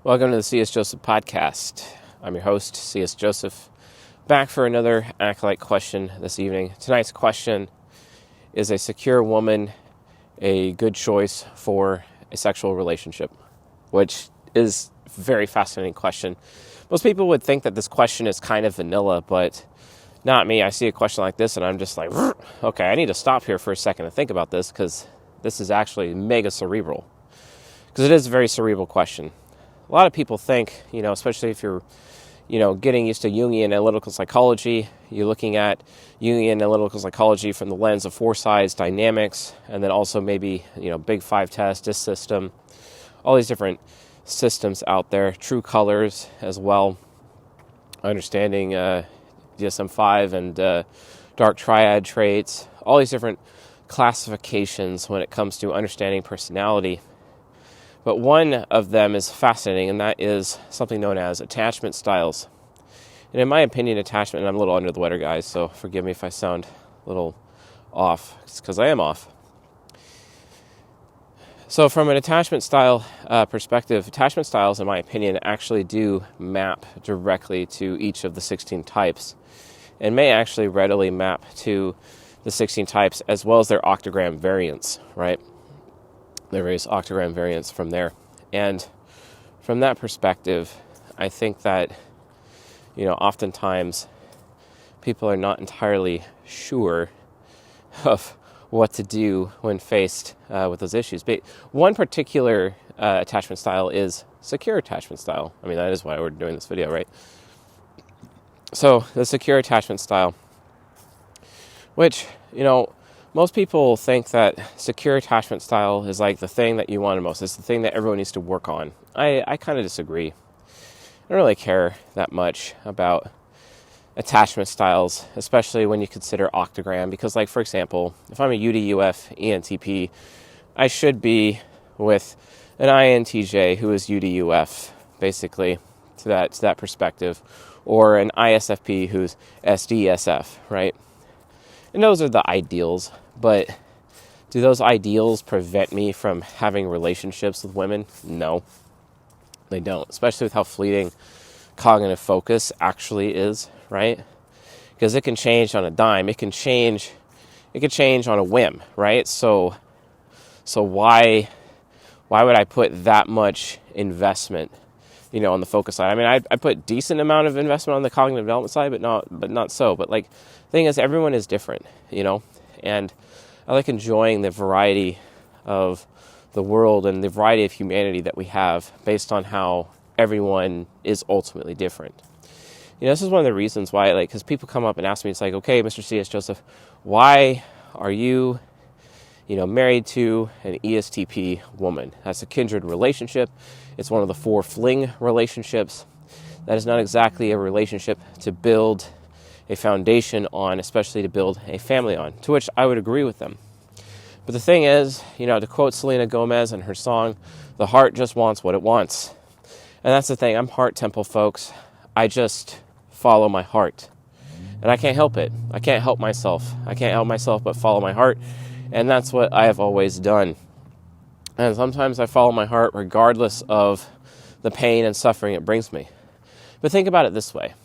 Welcome to the C.S. Joseph podcast. I'm your host, C.S. Joseph, back for another Acolyte question this evening. Tonight's question: is a secure woman a good choice for a sexual relationship? Which is a very fascinating question. Most people would think that this question is kind of vanilla, but not me. I see a question like this and I'm just like, okay, I need to stop here for a second and think about this, because this is actually mega cerebral. Because it is a very cerebral question. A lot of people think, especially if you're, getting used to Jungian analytical psychology, you're looking at Jungian analytical psychology from the lens of four sides dynamics, and then also maybe, big five test, DISC system, all these different systems out there, true colors as well, understanding DSM-5 and dark triad traits, all these different classifications when it comes to understanding personality. But one of them is fascinating, and that is something known as attachment styles. And in my opinion, attachment, and I'm a little under the weather, guys, so forgive me if I sound a little off. It's because I am off. So from an attachment style perspective, attachment styles, in my opinion, actually do map directly to each of the 16 types, and may actually readily map to the 16 types as well as their octagram variants, right? Their various octagram variants from there. And from that perspective, I think that, oftentimes people are not entirely sure of what to do when faced with those issues. But one particular attachment style is secure attachment style. I mean, that is why we're doing this video, right? So the secure attachment style, which, most people think that secure attachment style is like the thing that you want the most. It's the thing that everyone needs to work on. I kind of disagree. I don't really care that much about attachment styles, especially when you consider octagram. Because, for example, if I'm a UDUF ENTP, I should be with an INTJ who is UDUF, basically, to that perspective. Or an ISFP who's SDSF, right? And those are the ideals. But do those ideals prevent me from having relationships with women? No, they don't. Especially with how fleeting cognitive focus actually is, right? Because it can change on a dime. It can change on a whim, right? So why would I put that much investment, on the focus side? I mean, I put decent amount of investment on the cognitive development side, but not so. But the thing is, everyone is different, and I like enjoying the variety of the world and the variety of humanity that we have based on how everyone is ultimately different. This is one of the reasons why, because people come up and ask me, it's like, okay, Mr. C.S. Joseph, why are you, married to an ESTP woman? That's a kindred relationship. It's one of the 4 fling relationships. That is not exactly a relationship to build a foundation on, especially to build a family on, to which I would agree with them. But the thing is, to quote Selena Gomez in her song, the heart just wants what it wants. And that's the thing. I'm heart temple, folks. I just follow my heart. And I can't help it. I can't help myself. I can't help myself but follow my heart. And that's what I have always done. And sometimes I follow my heart regardless of the pain and suffering it brings me. But think about it this way.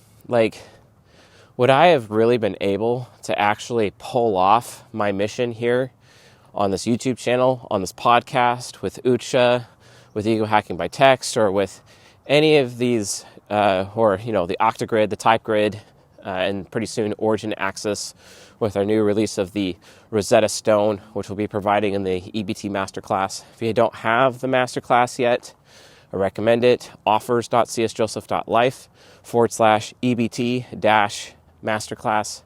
Would I have really been able to actually pull off my mission here on this YouTube channel, on this podcast, with Ucha, with Ego Hacking by Text, or with any of these, or the Octagrid, the Type Grid, and pretty soon Origin Axis, with our new release of the Rosetta Stone, which we'll be providing in the EBT Masterclass. If you don't have the Masterclass yet, I recommend it. offers.csjoseph.life/EBT-Masterclass.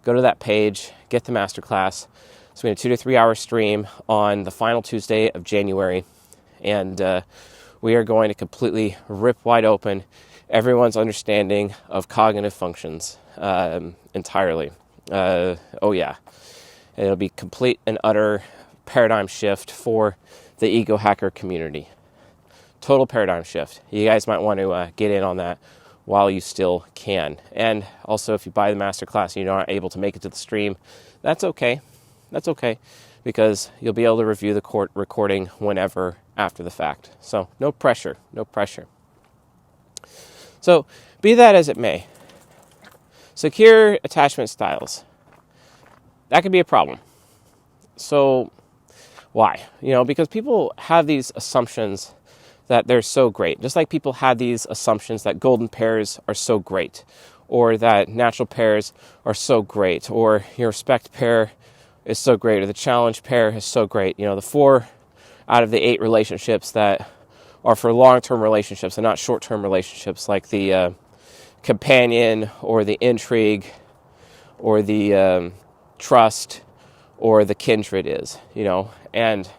Go to that page, get the Masterclass. It's going to be a 2 to 3 hour stream on the final Tuesday of January. And we are going to completely rip wide open everyone's understanding of cognitive functions entirely. Oh yeah. It'll be complete and utter paradigm shift for the ego hacker community. Total paradigm shift. You guys might want to get in on that while you still can. And also, if you buy the masterclass and you're not able to make it to the stream, that's okay. That's okay, because you'll be able to review the recording whenever after the fact. So no pressure, no pressure. So, be that as it may, secure attachment styles, that could be a problem. So, why? Because people have these assumptions that they're so great. Just like people had these assumptions that golden pairs are so great, or that natural pairs are so great, or your respect pair is so great, or the challenge pair is so great. The 4 out of the 8 relationships that are for long-term relationships and not short-term relationships, like the companion, or the intrigue, or the trust, or the kindred is, and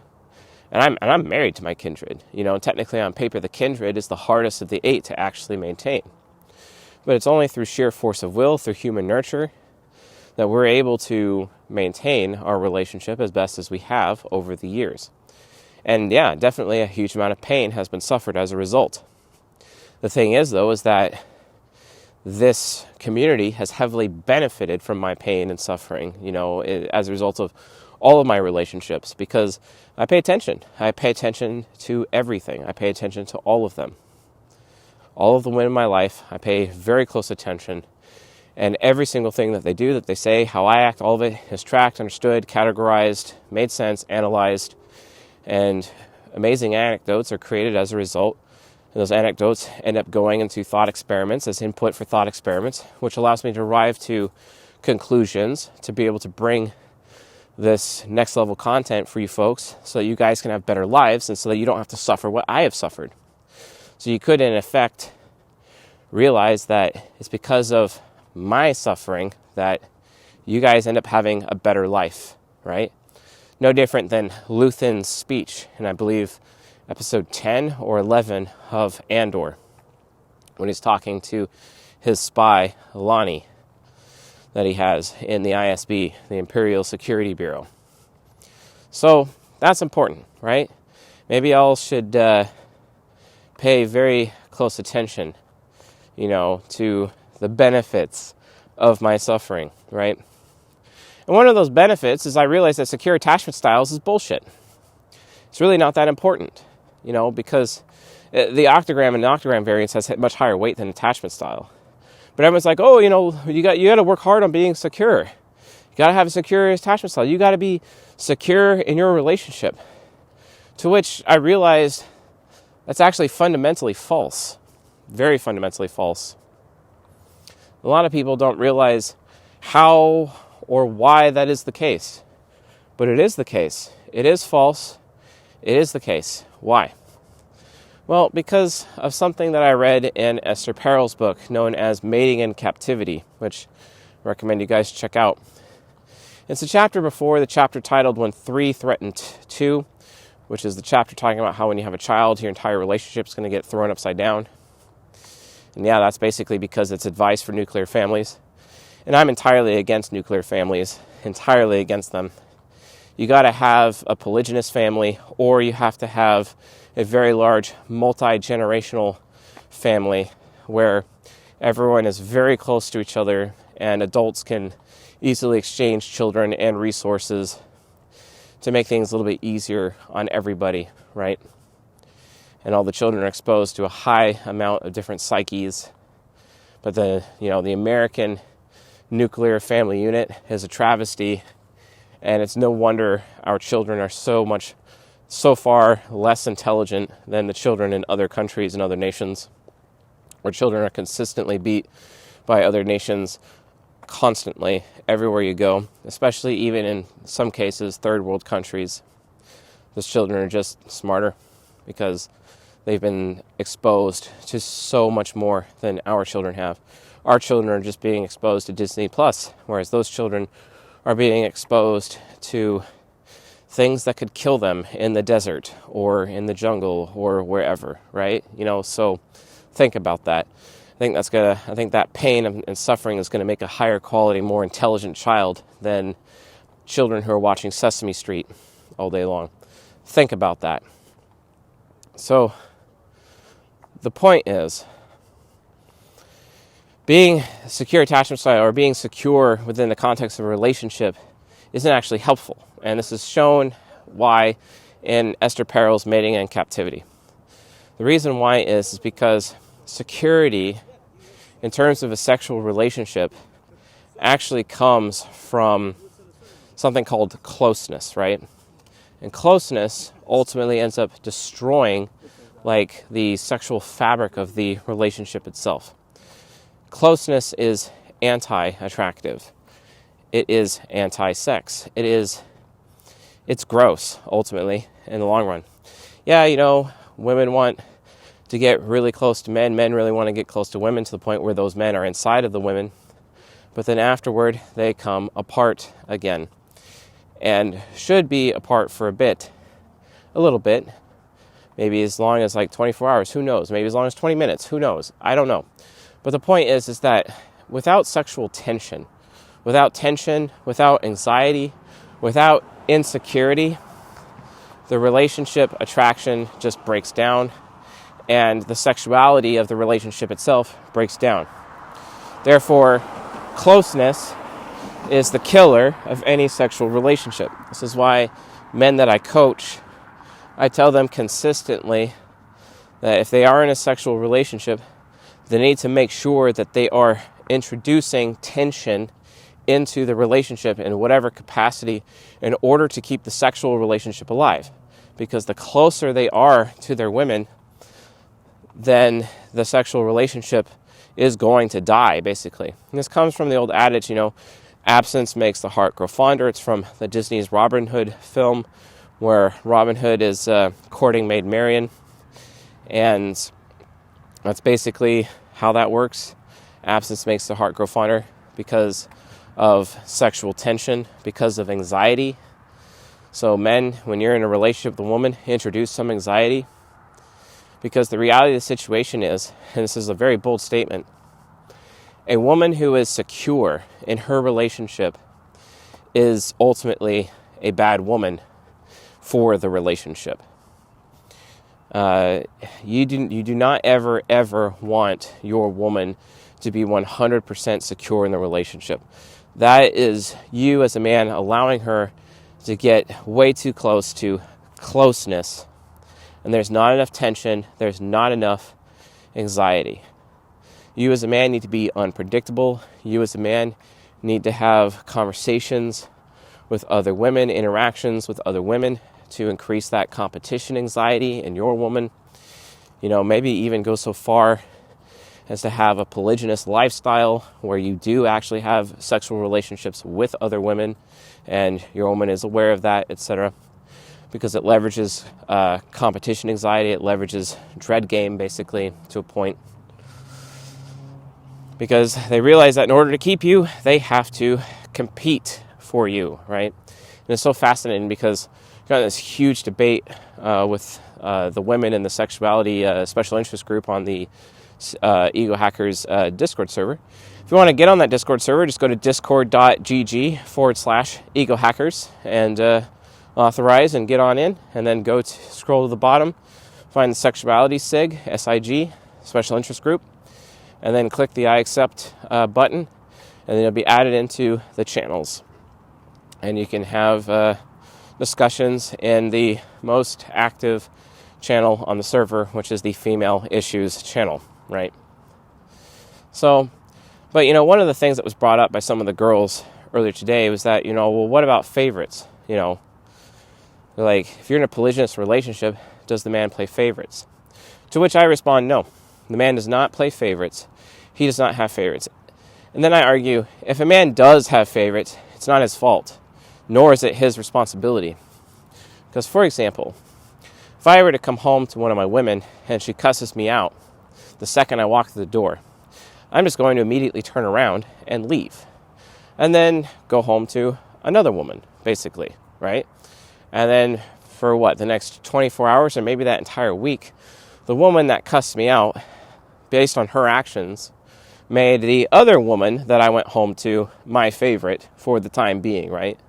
I'm married to my kindred, technically on paper the kindred is the hardest of the 8 to actually maintain. But it's only through sheer force of will, through human nurture, that we're able to maintain our relationship as best as we have over the years. And yeah, definitely a huge amount of pain has been suffered as a result. The thing is, though, is that this community has heavily benefited from my pain and suffering, as a result of all of my relationships, because I pay attention. I pay attention to everything. I pay attention to all of them. All of the women in my life, I pay very close attention. And every single thing that they do, that they say, how I act, all of it is tracked, understood, categorized, made sense, analyzed. And amazing anecdotes are created as a result. And those anecdotes end up going into thought experiments as input for thought experiments, which allows me to arrive to conclusions to be able to bring this next level content for you folks so that you guys can have better lives and so that you don't have to suffer what I have suffered. So you could, in effect, realize that it's because of my suffering that you guys end up having a better life, right? No different than Luthen's speech, and I believe episode 10 or 11 of Andor, when he's talking to his spy, Lonnie, that he has in the ISB, the Imperial Security Bureau. So that's important, right? Maybe y'all should pay very close attention, to the benefits of my suffering, right? And one of those benefits is I realize that secure attachment styles is bullshit. It's really not that important, because the octagram and noctagram variance has much higher weight than attachment style. But everyone's like, oh, you got to work hard on being secure. You got to have a secure attachment style. You got to be secure in your relationship. To which I realized that's actually fundamentally false. Very fundamentally false. A lot of people don't realize how or why that is the case. But it is the case. It is false. It is the case. Why? Well, because of something that I read in Esther Perel's book known as Mating in Captivity, which I recommend you guys check out. It's the chapter before the chapter titled When 3 Threatened 2, which is the chapter talking about how when you have a child, your entire relationship is going to get thrown upside down. And yeah, that's basically because it's advice for nuclear families. And I'm entirely against nuclear families, entirely against them. You got to have a polygynous family, or you have to have a very large multi-generational family where everyone is very close to each other and adults can easily exchange children and resources to make things a little bit easier on everybody, right? And all the children are exposed to a high amount of different psyches. But the American nuclear family unit is a travesty, and it's no wonder our children are so far less intelligent than the children in other countries and other nations, where children are consistently beat by other nations constantly, everywhere you go, especially even in some cases, third world countries. Those children are just smarter because they've been exposed to so much more than our children have. Our children are just being exposed to Disney Plus, whereas those children are being exposed to things that could kill them in the desert or in the jungle or wherever, right? So think about that. I think that pain and suffering is going to make a higher quality, more intelligent child than children who are watching Sesame Street all day long. Think about that. So the point is, being secure attachment style or being secure within the context of a relationship isn't actually helpful. And this is shown why in Esther Perel's Mating in Captivity. The reason why is because security in terms of a sexual relationship actually comes from something called closeness, right? And closeness ultimately ends up destroying like the sexual fabric of the relationship itself. Closeness is anti-attractive. It is anti-sex. It's gross, ultimately, in the long run. Yeah, women want to get really close to men. Men really want to get close to women to the point where those men are inside of the women. But then afterward, they come apart again. And should be apart for a little bit. Maybe as long as like 24 hours, who knows? Maybe as long as 20 minutes, who knows? I don't know. But the point is that without sexual tension, without anxiety, without insecurity, the relationship attraction just breaks down, and the sexuality of the relationship itself breaks down. Therefore, closeness is the killer of any sexual relationship. This is why men that I coach, I tell them consistently that if they are in a sexual relationship, they need to make sure that they are introducing tension into the relationship in whatever capacity in order to keep the sexual relationship alive. Because the closer they are to their women, then the sexual relationship is going to die, basically. And this comes from the old adage, absence makes the heart grow fonder. It's from the Disney's Robin Hood film, where Robin Hood is courting Maid Marian. And that's basically how that works. Absence makes the heart grow fonder because of sexual tension, because of anxiety. So men, when you're in a relationship with a woman, introduce some anxiety. Because the reality of the situation is, and this is a very bold statement, a woman who is secure in her relationship is ultimately a bad woman for the relationship. You do not ever want your woman to be 100% secure in the relationship. That is you as a man allowing her to get way too close to closeness. And there's not enough tension. There's not enough anxiety. You as a man need to be unpredictable. You as a man need to have conversations with other women, interactions with other women to increase that competition anxiety in your woman. Maybe even go so far as to have a polygynous lifestyle where you do actually have sexual relationships with other women and your woman is aware of that, etc. Because it leverages competition anxiety, it leverages dread game basically to a point. Because they realize that in order to keep you, they have to compete for you, right? And it's so fascinating because you've got this huge debate with the women in the sexuality special interest group on the Ego Hackers Discord server. If you want to get on that Discord server, just go to discord.gg/Ego Hackers and authorize and get on in, and then scroll to the bottom, find the Sexuality SIG, SIG, Special Interest Group, and then click the I accept button, and then you'll be added into the channels. And you can have discussions in the most active channel on the server, which is the Female Issues channel, right? So, but one of the things that was brought up by some of the girls earlier today was that, well, what about favorites? Like, if you're in a polygynous relationship, does the man play favorites? To which I respond, no. The man does not play favorites. He does not have favorites. And then I argue, if a man does have favorites, it's not his fault, nor is it his responsibility. Because, for example, if I were to come home to one of my women and she cusses me out the second I walk through the door, I'm just going to immediately turn around and leave. And then go home to another woman, basically, right? And then for the next 24 hours or maybe that entire week, the woman that cussed me out, based on her actions, made the other woman that I went home to my favorite for the time being, right?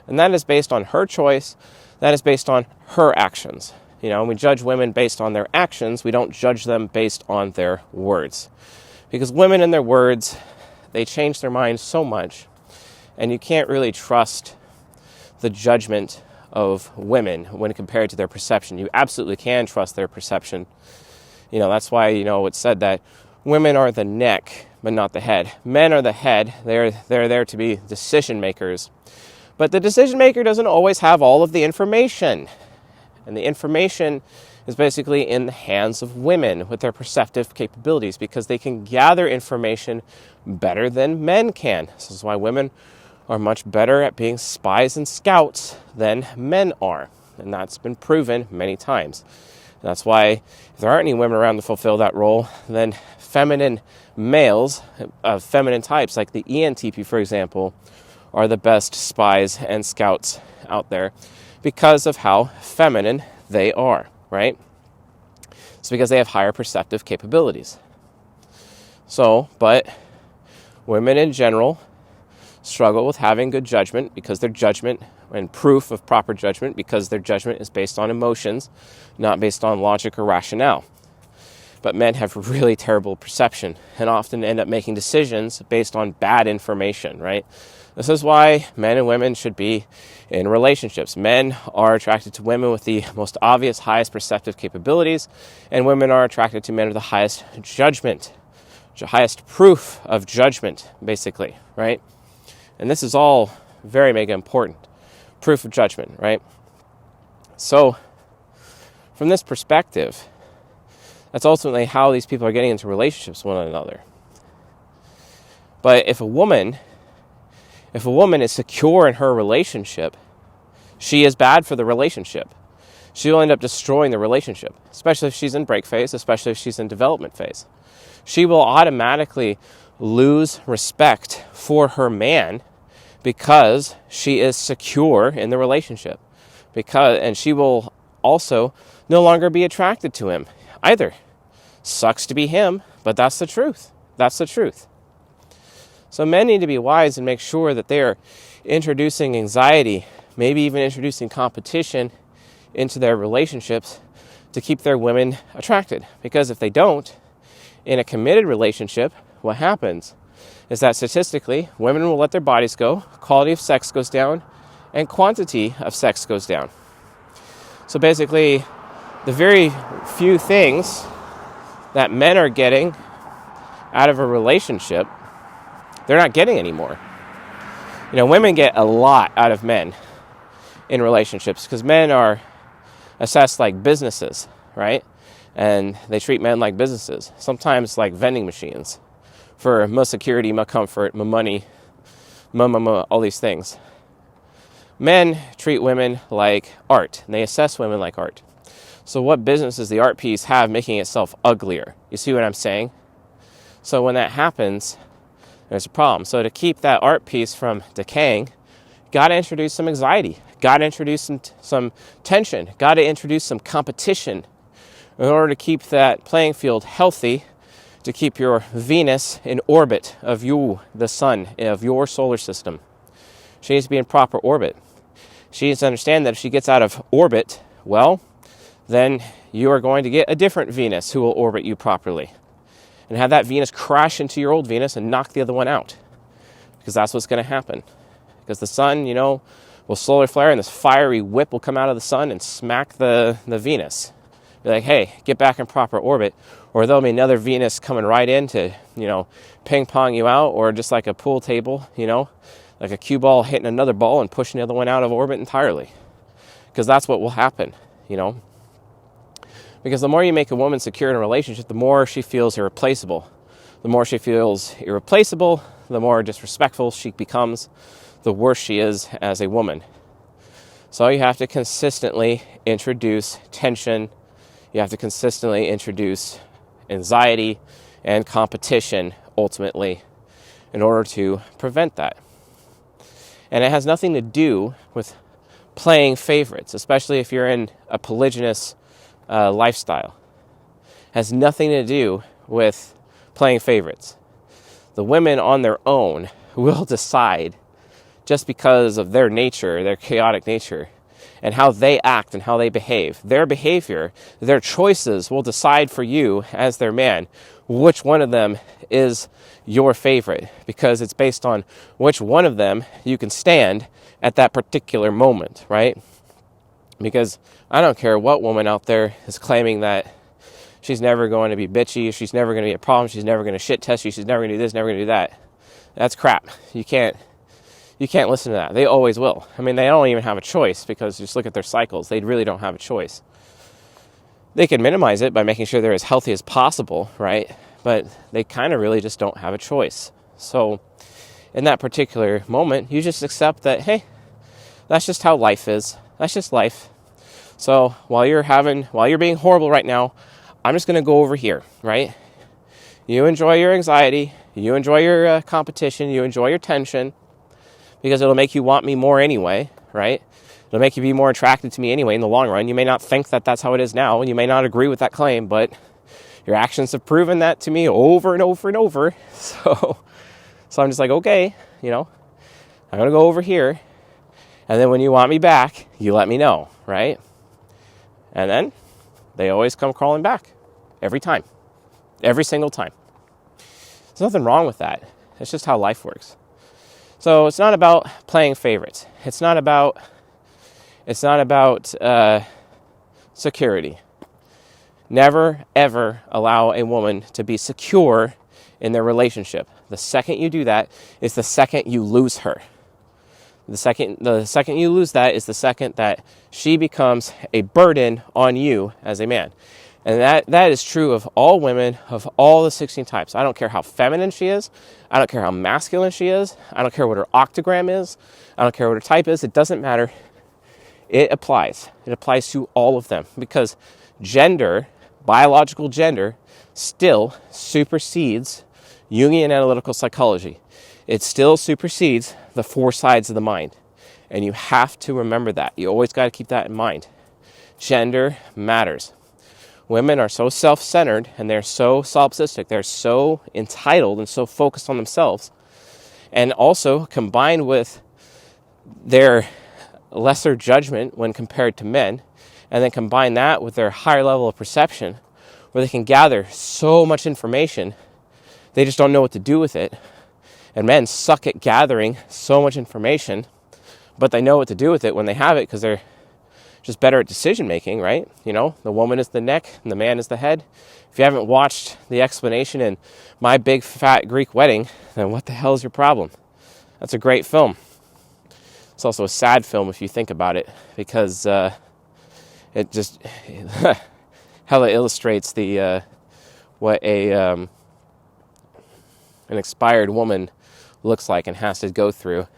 And that is based on her choice. That is based on her actions. We judge women based on their actions. We don't judge them based on their words. Because women and their words, they change their minds so much. And you can't really trust the judgment of women when compared to their perception. You absolutely can trust their perception. That's why, it's said that women are the neck, but not the head. Men are the head. They're there to be decision makers. But the decision maker doesn't always have all of the information. And the information is basically in the hands of women with their perceptive capabilities, because they can gather information better than men can. This is why women are much better at being spies and scouts than men are. And that's been proven many times. And that's why if there aren't any women around to fulfill that role, then feminine males of feminine types, like the ENTP, for example, are the best spies and scouts out there because of how feminine they are, right? It's because they have higher perceptive capabilities. So, but women in general struggle with having good judgment, because their judgment and proof of proper judgment, because their judgment is based on emotions, not based on logic or rationale. But men have really terrible perception and often end up making decisions based on bad information, right? This is why men and women should be in relationships. Men are attracted to women with the most obvious, highest perceptive capabilities, and women are attracted to men with the highest judgment, highest proof of judgment, basically, right? And this is all very mega important. Proof of judgment, right? So, from this perspective, that's ultimately how these people are getting into relationships with one another. But if a woman is secure in her relationship, she is bad for the relationship. She will end up destroying the relationship, especially if she's in break phase, especially if she's in development phase. She will automatically lose respect for her man because she is secure in the relationship. And she will also no longer be attracted to him either. Sucks to be him, but that's the truth. That's the truth. So men need to be wise and make sure that they are introducing anxiety, maybe even introducing competition into their relationships to keep their women attracted. Because if they don't, in a committed relationship, what happens is that statistically, women will let their bodies go, quality of sex goes down, and quantity of sex goes down. So basically, the very few things that men are getting out of a relationship, they're not getting anymore. You know, women get a lot out of men in relationships because men are assessed like businesses, right? And they treat men like businesses, sometimes like vending machines for my security, my comfort, my money, all these things. Men treat women like art, and they assess women like art. So what business does the art piece have making itself uglier? You see what I'm saying? So when that happens, there's a problem. So to keep that art piece from decaying, got to introduce some anxiety, got to introduce some tension, got to introduce some competition in order to keep that playing field healthy, to keep your Venus in orbit of you, the sun, of your solar system. She needs to be in proper orbit. She needs to understand that if she gets out of orbit, well, then you are going to get a different Venus who will orbit you properly. And have that Venus crash into your old Venus and knock the other one out. Because that's what's going to happen. Because the sun, will solar flare and this fiery whip will come out of the sun and smack the Venus. Be like, hey, get back in proper orbit. Or there'll be another Venus coming right in to, ping pong you out. Or just like a pool table, like a cue ball hitting another ball and pushing the other one out of orbit entirely. Because that's what will happen, Because the more you make a woman secure in a relationship, the more she feels irreplaceable. The more she feels irreplaceable, the more disrespectful she becomes, the worse she is as a woman. So you have to consistently introduce tension. You have to consistently introduce anxiety and competition, ultimately, in order to prevent that. And it has nothing to do with playing favorites, especially if you're in a polygynous lifestyle. Has nothing to do with playing favorites. The women on their own will decide, just because of their nature, their chaotic nature, and how they act and how they behave. Their behavior, their choices will decide for you as their man which one of them is your favorite, because it's based on which one of them you can stand at that particular moment, right? Because I don't care what woman out there is claiming that, She's never going to be bitchy. She's never going to be a problem. She's never going to shit test you. She's never going to do this, never going to do that. That's crap. You can't listen to that. They always will. I mean, they don't even have a choice, because just look at their cycles. They really don't have a choice. They can minimize it by making sure they're as healthy as possible, right? But they kind of really just don't have a choice. So in that particular moment, you just accept that, hey, that's just how life is. That's just life. So while you're being horrible right now, I'm just going to go over here, right? You enjoy your anxiety. You enjoy your competition. You enjoy your tension, because it'll make you want me more anyway, right? It'll make you be more attracted to me anyway in the long run. You may not think that that's how it is now, and you may not agree with that claim, but your actions have proven that to me over and over and over. So I'm just like, okay, I'm going to go over here. And then when you want me back, you let me know, right? And then they always come crawling back. Every time. Every single time. There's nothing wrong with that. It's just how life works. So it's not about playing favorites. It's not about security. Never, ever allow a woman to be secure in their relationship. The second you do that is the second you lose her. The second you lose that is the second that she becomes a burden on you as a man. And that is true of all women, of all the 16 types. I don't care how feminine she is. I don't care how masculine she is. I don't care what her octagram is. I don't care what her type is. It doesn't matter. It applies. It applies to all of them, because gender, biological gender, still supersedes Jungian analytical psychology. It still supersedes the 4 sides of the mind. And you have to remember that. You always got to keep that in mind. Gender matters. Women are so self-centered, and they're so solipsistic. They're so entitled and so focused on themselves. And also, combined with their lesser judgment when compared to men, and then combine that with their higher level of perception, where they can gather so much information, they just don't know what to do with it. And men suck at gathering so much information, but they know what to do with it when they have it, because they're just better at decision making, right? The woman is the neck and the man is the head. If you haven't watched the explanation in My Big Fat Greek Wedding, then what the hell is your problem? That's a great film. It's also a sad film if you think about it, because it just hella illustrates the what an expired woman looks like and has to go through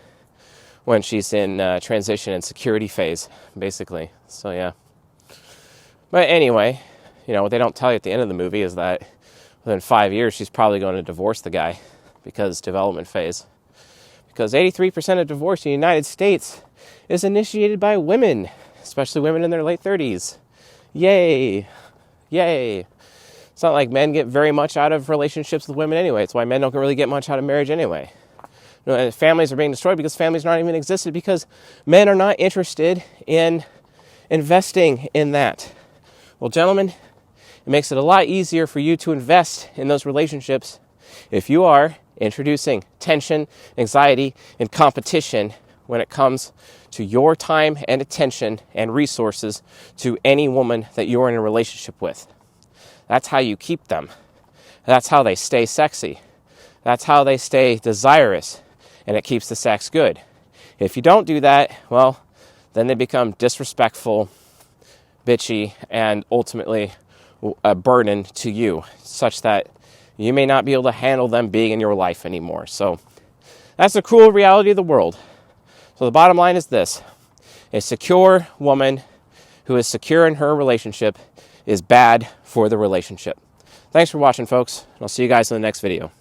when she's in transition and security phase, basically. So yeah. But anyway, what they don't tell you at the end of the movie is that within 5 years she's probably going to divorce the guy, because development phase. Because 83% of divorce in the United States is initiated by women, especially women in their late 30s. Yay! Yay! It's not like men get very much out of relationships with women anyway. It's why men don't really get much out of marriage anyway. And families are being destroyed because families not even existed, because men are not interested in investing in that. Well, gentlemen, it makes it a lot easier for you to invest in those relationships if you are introducing tension, anxiety, and competition when it comes to your time and attention and resources to any woman that you're in a relationship with. That's how you keep them. That's how they stay sexy. That's how they stay desirous, and it keeps the sex good. If you don't do that, well, then they become disrespectful, bitchy, and ultimately a burden to you, such that you may not be able to handle them being in your life anymore. So that's the cruel reality of the world. So the bottom line is this: a secure woman who is secure in her relationship is bad for the relationship. Thanks for watching, folks. I'll see you guys in the next video.